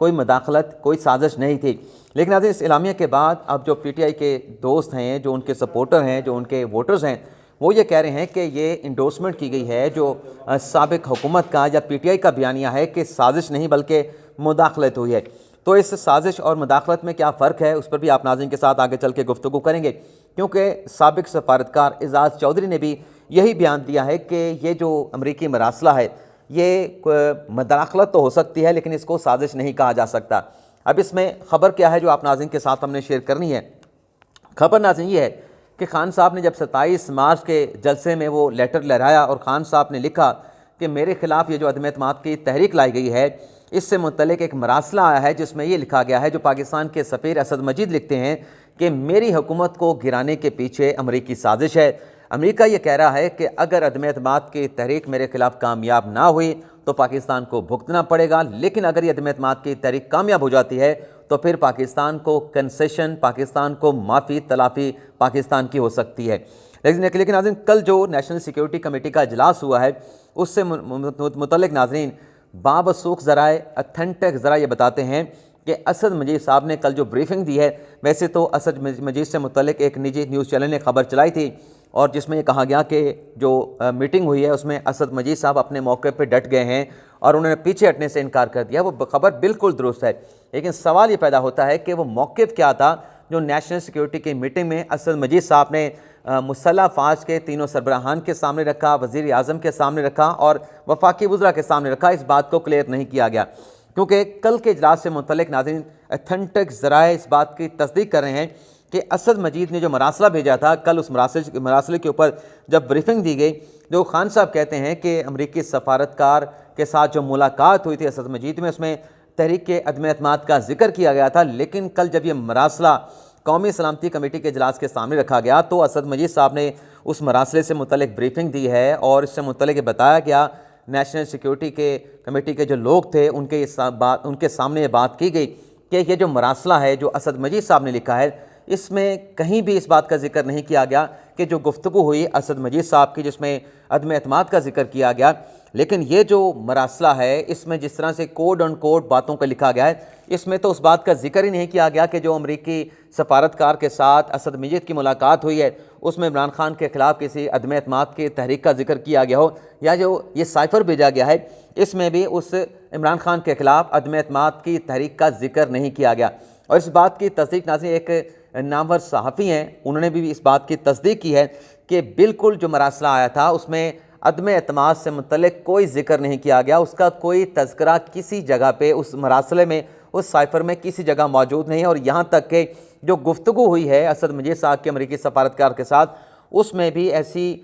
کوئی مداخلت، کوئی سازش نہیں تھی۔ لیکن ناظرین اس اعلامیہ کے بعد اب جو پی ٹی آئی کے دوست ہیں، جو ان کے سپورٹر ہیں، جو ان کے ووٹرز ہیں، وہ یہ کہہ رہے ہیں کہ یہ انڈورسمنٹ کی گئی ہے جو سابق حکومت کا یا پی ٹی آئی کا بیانیہ ہے کہ سازش نہیں بلکہ مداخلت ہوئی ہے۔ تو اس سازش اور مداخلت میں کیا فرق ہے، اس پر بھی آپ ناظرین کے ساتھ آگے چل کے گفتگو کریں گے، کیونکہ سابق سفارتکار اعزاز چودھری نے بھی یہی بیان دیا ہے کہ یہ جو امریکی مراسلہ ہے یہ مداخلت تو ہو سکتی ہے لیکن اس کو سازش نہیں کہا جا سکتا۔ اب اس میں خبر کیا ہے جو آپ ناظرین کے ساتھ ہم نے شیئر کرنی ہے؟ خبر ناظرین یہ ہے کہ خان صاحب نے جب 27 مارچ کے جلسے میں وہ لیٹر لہرایا اور خان صاحب نے لکھا کہ میرے خلاف یہ جو عدم اعتماد کی تحریک لائی گئی ہے، اس سے متعلق ایک مراسلہ آیا ہے جس میں یہ لکھا گیا ہے، جو پاکستان کے سفیر اسد مجید لکھتے ہیں کہ میری حکومت کو گرانے کے پیچھے امریکی سازش ہے۔ امریکہ یہ کہہ رہا ہے کہ اگر عدم اعتماد کی تحریک میرے خلاف کامیاب نہ ہوئی تو پاکستان کو بھگتنا پڑے گا، لیکن اگر یہ عدم اعتماد کی تحریک کامیاب ہو جاتی ہے تو پھر پاکستان کو کنسیشن، پاکستان کو معافی تلافی پاکستان کی ہو سکتی ہے۔ لیکن ناظرین کل جو نیشنل سیکیورٹی کمیٹی کا اجلاس ہوا ہے اس سے متعلق ناظرین بابسوخ ذرائع، اتھینٹک ذرائع یہ بتاتے ہیں کہ اسد مجید صاحب نے کل جو بریفنگ دی ہے، ویسے تو اسد مجید سے متعلق ایک نجی نیوز چینل نے خبر چلائی تھی اور جس میں یہ کہا گیا کہ جو میٹنگ ہوئی ہے اس میں اسد مجید صاحب اپنے موقع پہ ڈٹ گئے ہیں اور انہوں نے پیچھے ہٹنے سے انکار کر دیا۔ وہ خبر بالکل درست ہے، لیکن سوال یہ پیدا ہوتا ہے کہ وہ موقف کیا تھا جو نیشنل سیکیورٹی کی میٹنگ میں اسد مجید صاحب نے مسلح افواج کے تینوں سربراہان کے سامنے رکھا، وزیر اعظم کے سامنے رکھا اور وفاقی وزراء کے سامنے رکھا۔ اس بات کو کلیئر نہیں کیا گیا کیونکہ کل کے اجلاس سے متعلق ناظرین اتھینٹک ذرائع اس بات کی تصدیق کر رہے ہیں کہ اسد مجید نے جو مراسلہ بھیجا تھا، کل اس مراسلے کے اوپر جب بریفنگ دی گئی، جو خان صاحب کہتے ہیں کہ امریکی سفارتکار کے ساتھ جو ملاقات ہوئی تھی اسد مجید میں، اس میں تحریک کے عدم اعتماد کا ذکر کیا گیا تھا، لیکن کل جب یہ مراسلہ قومی سلامتی کمیٹی کے اجلاس کے سامنے رکھا گیا تو اسد مجید صاحب نے اس مراسلے سے متعلق بریفنگ دی ہے اور اس سے متعلق یہ بتایا گیا، نیشنل سیکیورٹی کے کمیٹی کے جو لوگ تھے ان کے سامنے یہ بات کی گئی کہ یہ جو مراسلہ ہے جو اسد مجید صاحب نے لکھا ہے، اس میں کہیں بھی اس بات کا ذکر نہیں کیا گیا کہ جو گفتگو ہوئی اسد مجید صاحب کی جس میں عدم اعتماد کا ذکر کیا گیا، لیکن یہ جو مراسلہ ہے اس میں جس طرح سے کوڈ آن کوڈ باتوں کا لکھا گیا ہے، اس میں تو اس بات کا ذکر ہی نہیں کیا گیا کہ جو امریکی سفارتکار کے ساتھ اسد مجید کی ملاقات ہوئی ہے اس میں عمران خان کے خلاف کسی عدم اعتماد کی تحریک کا ذکر کیا گیا ہو، یا جو یہ سائفر بھیجا گیا ہے اس میں بھی اس عمران خان کے خلاف عدم اعتماد کی تحریک کا ذکر نہیں کیا گیا۔ اور اس بات کی تصدیق ناظرین ایک نامور صحافی ہیں، انہوں نے بھی اس بات کی تصدیق کی ہے کہ بالکل جو مراسلہ آیا تھا اس میں عدم اعتماد سے متعلق کوئی ذکر نہیں کیا گیا، اس کا کوئی تذکرہ کسی جگہ پہ اس مراسلے میں، اس سائفر میں کسی جگہ موجود نہیں ہے۔ اور یہاں تک کہ جو گفتگو ہوئی ہے اسد مجید صاحب کے امریکی سفارتکار کے ساتھ، اس میں بھی ایسی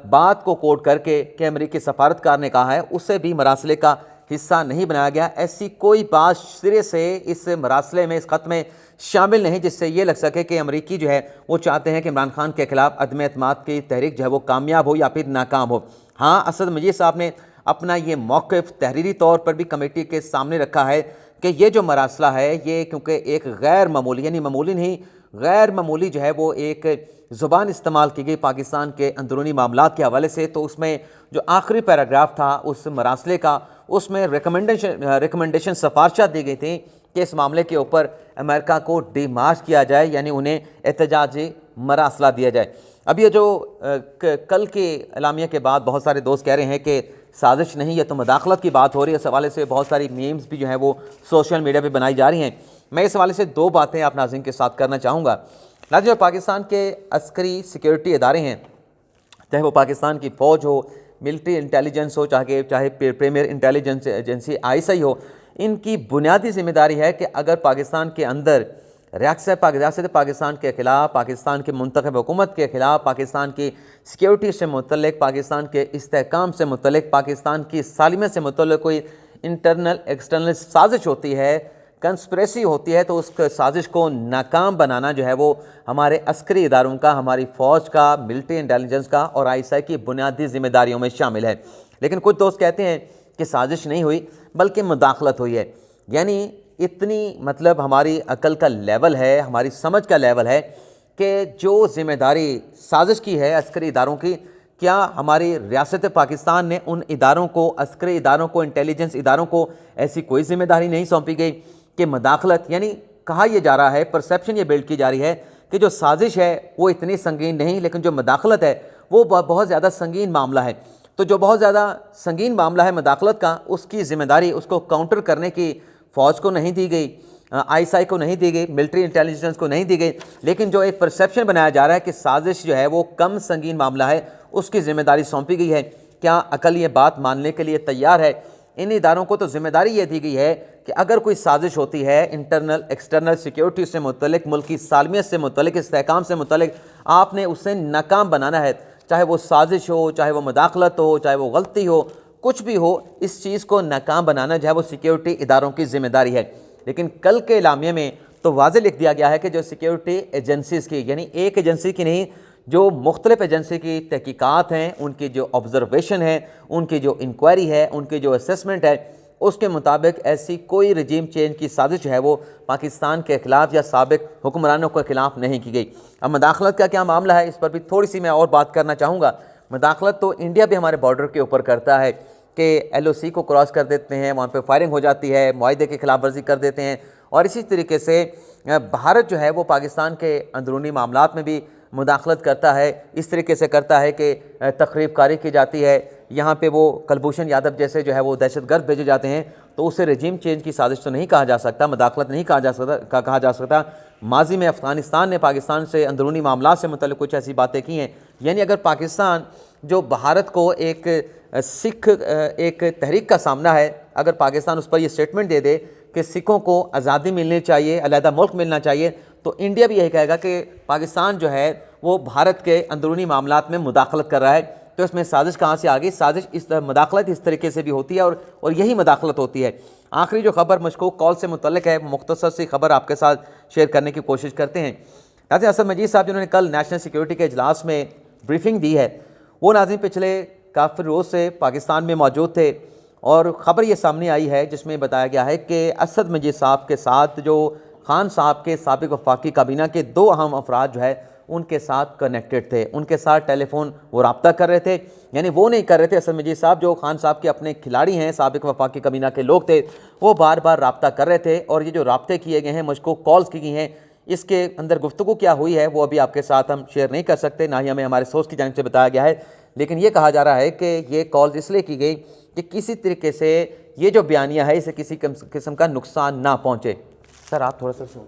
بات کو کوٹ کر کے کہ امریکی سفارتکار نے کہا ہے، اسے بھی مراسلے کا حصہ نہیں بنایا گیا۔ ایسی کوئی بات سرے سے اس مراسلے میں، اس خط میں شامل نہیں جس سے یہ لگ سکے کہ امریکی جو ہے وہ چاہتے ہیں کہ عمران خان کے خلاف عدم اعتماد کی تحریک جو ہے وہ کامیاب ہو یا پھر ناکام ہو۔ ہاں، اسد مجید صاحب نے اپنا یہ موقف تحریری طور پر بھی کمیٹی کے سامنے رکھا ہے کہ یہ جو مراسلہ ہے یہ کیونکہ ایک غیر معمولی، یعنی معمولی نہیں، غیر معمولی جو ہے وہ ایک زبان استعمال کی گئی پاکستان کے اندرونی معاملات کے حوالے سے، تو اس میں جو آخری پیراگراف تھا اس مراسلے کا، اس میں ریکمنڈیشن سفارشات دی گئی تھیں کہ اس معاملے کے اوپر امریکہ کو ڈی مارچ کیا جائے، یعنی انہیں احتجاجی مراسلہ دیا جائے۔ اب یہ جو کل کے اعلامیہ کے بعد بہت سارے دوست کہہ رہے ہیں کہ سازش نہیں، یہ تو مداخلت کی بات ہو رہی ہے، اس حوالے سے بہت ساری میمز بھی جو ہیں وہ سوشل میڈیا پہ بنائی جا رہی ہیں۔ میں اس حوالے سے دو باتیں آپ ناظرین کے ساتھ کرنا چاہوں گا۔ ناظرین، پاکستان کے عسکری سیکیورٹی ادارے ہیں، چاہے وہ پاکستان کی فوج ہو، ملٹری انٹیلیجنس ہو، چاہے پریمیئر انٹیلیجنس ایجنسی ISI ہو، ان کی بنیادی ذمہ داری ہے کہ اگر پاکستان کے اندر ریاست پاکستان کے خلاف، پاکستان کی منتخب حکومت کے خلاف، پاکستان کی سیکیورٹی سے متعلق، پاکستان کے استحکام سے متعلق، پاکستان کی سالمیت سے متعلق کوئی انٹرنل ایکسٹرنل سازش ہوتی ہے، کنسپریسی ہوتی ہے، تو اس سازش کو ناکام بنانا جو ہے وہ ہمارے عسکری اداروں کا، ہماری فوج کا، ملٹری انٹیلیجنس کا اور ISI کی بنیادی ذمہ داریوں میں شامل ہے۔ لیکن کچھ دوست کہتے ہیں کہ سازش نہیں ہوئی بلکہ مداخلت ہوئی ہے، یعنی اتنی مطلب ہماری عقل کا لیول ہے، ہماری سمجھ کا لیول ہے کہ جو ذمہ داری سازش کی ہے عسکری اداروں کی، کیا ہماری ریاست پاکستان نے ان اداروں کو، عسکری اداروں کو، انٹیلیجنس اداروں کو ایسی کوئی ذمہ داری نہیں سونپی گئی کہ مداخلت، یعنی کہا یہ جا رہا ہے، پرسیپشن یہ بلڈ کی جا رہی ہے کہ جو سازش ہے وہ اتنی سنگین نہیں، لیکن جو مداخلت ہے وہ بہت زیادہ سنگین معاملہ ہے۔ تو جو بہت زیادہ سنگین معاملہ ہے مداخلت کا، اس کی ذمہ داری اس کو کاؤنٹر کرنے کی فوج کو نہیں دی گئی، آئی ایس آئی کو نہیں دی گئی، ملٹری انٹیلیجنس کو نہیں دی گئی، لیکن جو ایک پرسیپشن بنایا جا رہا ہے کہ سازش جو ہے وہ کم سنگین معاملہ ہے، اس کی ذمہ داری سونپی گئی ہے۔ کیا عقل یہ بات ماننے کے لیے تیار ہے؟ ان اداروں کو تو ذمہ داری یہ دی گئی ہے کہ اگر کوئی سازش ہوتی ہے انٹرنل ایکسٹرنل سیکیورٹی سے متعلق، ملکی سالمیت سے متعلق، استحکام سے متعلق، آپ نے اسے ناکام بنانا ہے، چاہے وہ سازش ہو، چاہے وہ مداخلت ہو، چاہے وہ غلطی ہو، کچھ بھی ہو، اس چیز کو ناکام بنانا جو ہے وہ سیکیورٹی اداروں کی ذمہ داری ہے۔ لیکن کل کے اعلامیے میں تو واضح لکھ دیا گیا ہے کہ جو سیکیورٹی ایجنسیز کی، یعنی ایک ایجنسی کی نہیں، جو مختلف ایجنسی کی تحقیقات ہیں، ان کی جو آبزرویشن ہے، ان کی جو انکوائری ہے، ان کی جو اسیسمنٹ ہے، اس کے مطابق ایسی کوئی رجیم چینج کی سازش ہے وہ پاکستان کے خلاف یا سابق حکمرانوں کے خلاف نہیں کی گئی۔ اب مداخلت کا کیا معاملہ ہے، اس پر بھی تھوڑی سی میں اور بات کرنا چاہوں گا۔ مداخلت تو انڈیا بھی ہمارے بارڈر کے اوپر کرتا ہے کہ ایل او سی کو کراس کر دیتے ہیں، وہاں پہ فائرنگ ہو جاتی ہے، معاہدے کی خلاف ورزی کر دیتے ہیں، اور اسی طریقے سے بھارت جو ہے وہ پاکستان کے اندرونی معاملات میں بھی مداخلت کرتا ہے، اس طریقے سے کرتا ہے کہ تخریب کاری کی جاتی ہے، یہاں پہ وہ کلبھوشن یادو جیسے جو ہے وہ دہشت گرد بھیجے جاتے ہیں، تو اسے رجیم چینج کی سازش تو نہیں کہا جا سکتا، مداخلت نہیں کہا جا سکتا۔ ماضی میں افغانستان نے پاکستان سے اندرونی معاملات سے متعلق کچھ ایسی باتیں کی ہیں، یعنی اگر پاکستان جو بھارت کو ایک سکھ ایک تحریک کا سامنا ہے، اگر پاکستان اس پر یہ سٹیٹمنٹ دے دے کہ سکھوں کو آزادی ملنی چاہیے، علیحدہ ملک ملنا چاہیے، تو انڈیا بھی یہی کہے گا کہ پاکستان جو ہے وہ بھارت کے اندرونی معاملات میں مداخلت کر رہا ہے۔ تو اس میں سازش کہاں سے آ گئی؟ سازش مداخلت اس طریقے سے بھی ہوتی ہے اور یہی مداخلت ہوتی ہے۔ آخری جو خبر مشکوک کال سے متعلق ہے، مختصر سی خبر آپ کے ساتھ شیئر کرنے کی کوشش کرتے ہیں۔ ناظرین، اسد مجید صاحب جنہوں نے کل نیشنل سیکیورٹی کے اجلاس میں بریفنگ دی ہے، وہ ناظرین پچھلے کافی روز سے پاکستان میں موجود تھے، اور خبر یہ سامنے آئی ہے جس میں بتایا گیا ہے کہ اسد مجید صاحب کے ساتھ جو خان صاحب کے سابق وفاقی کابینہ کے دو اہم افراد جو ہے ان کے ساتھ کنیکٹڈ تھے، ان کے ساتھ ٹیلی فون وہ رابطہ کر رہے تھے، یعنی وہ نہیں کر رہے تھے، اسد مجید صاحب جو خان صاحب کے اپنے کھلاڑی ہیں، سابق وفاقی کابینہ کے لوگ تھے، وہ بار بار رابطہ کر رہے تھے، اور یہ جو رابطے کیے گئے ہیں، مشکوک کالز کی گئی ہیں، اس کے اندر گفتگو کیا ہوئی ہے وہ ابھی آپ کے ساتھ ہم شیئر نہیں کر سکتے، نہ ہی ہمیں ہمارے سورس کی جانب سے بتایا گیا ہے، لیکن یہ کہا جا رہا ہے کہ یہ کالز اس لیے کی گئی کہ کسی طریقے سے یہ جو بیانیہ ہے اسے کسی قسم کا نقصان نہ پہنچے۔ سر آپ تھوڑا سا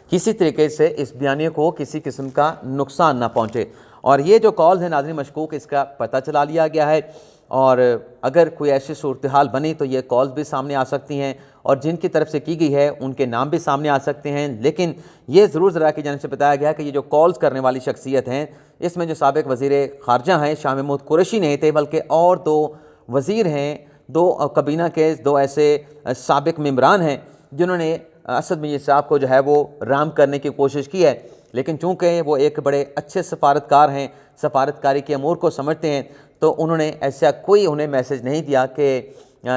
کسی طریقے سے اس بیانیے کو کسی قسم کا نقصان نہ پہنچے، اور یہ جو کالز ہیں ناظرین مشکوک، اس کا پتہ چلا لیا گیا ہے، اور اگر کوئی ایسی صورتحال بنی تو یہ کالز بھی سامنے آ سکتی ہیں، اور جن کی طرف سے کی گئی ہے ان کے نام بھی سامنے آ سکتے ہیں، لیکن یہ ضرور ذرا کی جانب سے بتایا گیا کہ یہ جو کالز کرنے والی شخصیت ہیں، اس میں جو سابق وزیر خارجہ ہیں شاہ محمود قریشی نہیں تھے، بلکہ اور دو وزیر ہیں، دو کابینہ کے دو ایسے سابق ممبران ہیں جنہوں نے اسد مجید صاحب کو جو ہے وہ رام کرنے کی کوشش کی ہے، لیکن چونکہ وہ ایک بڑے اچھے سفارتکار ہیں، سفارتکاری کے امور کو سمجھتے ہیں، تو انہوں نے ایسا کوئی انہیں میسج نہیں دیا کہ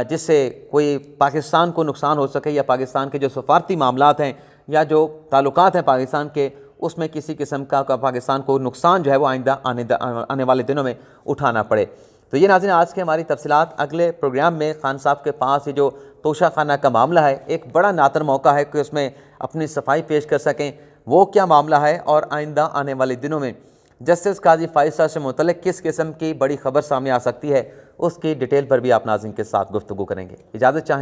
جس سے کوئی پاکستان کو نقصان ہو سکے، یا پاکستان کے جو سفارتی معاملات ہیں یا جو تعلقات ہیں پاکستان کے، اس میں کسی قسم کا پاکستان کو نقصان جو ہے وہ آئندہ آنے والے دنوں میں اٹھانا پڑے۔ تو یہ ناظرین آج کے ہماری تفصیلات، اگلے پروگرام میں خان صاحب کے پاس یہ جو توشہ خانہ کا معاملہ ہے، ایک بڑا ناتر موقع ہے کہ اس میں اپنی صفائی پیش کر سکیں، وہ کیا معاملہ ہے، اور آئندہ آنے والے دنوں میں جسٹس قاضی فائز صاحب سے متعلق کس قسم کی بڑی خبر سامنے آ سکتی ہے، اس کی ڈیٹیل پر بھی آپ ناظرین کے ساتھ گفتگو کریں گے۔ اجازت چاہیں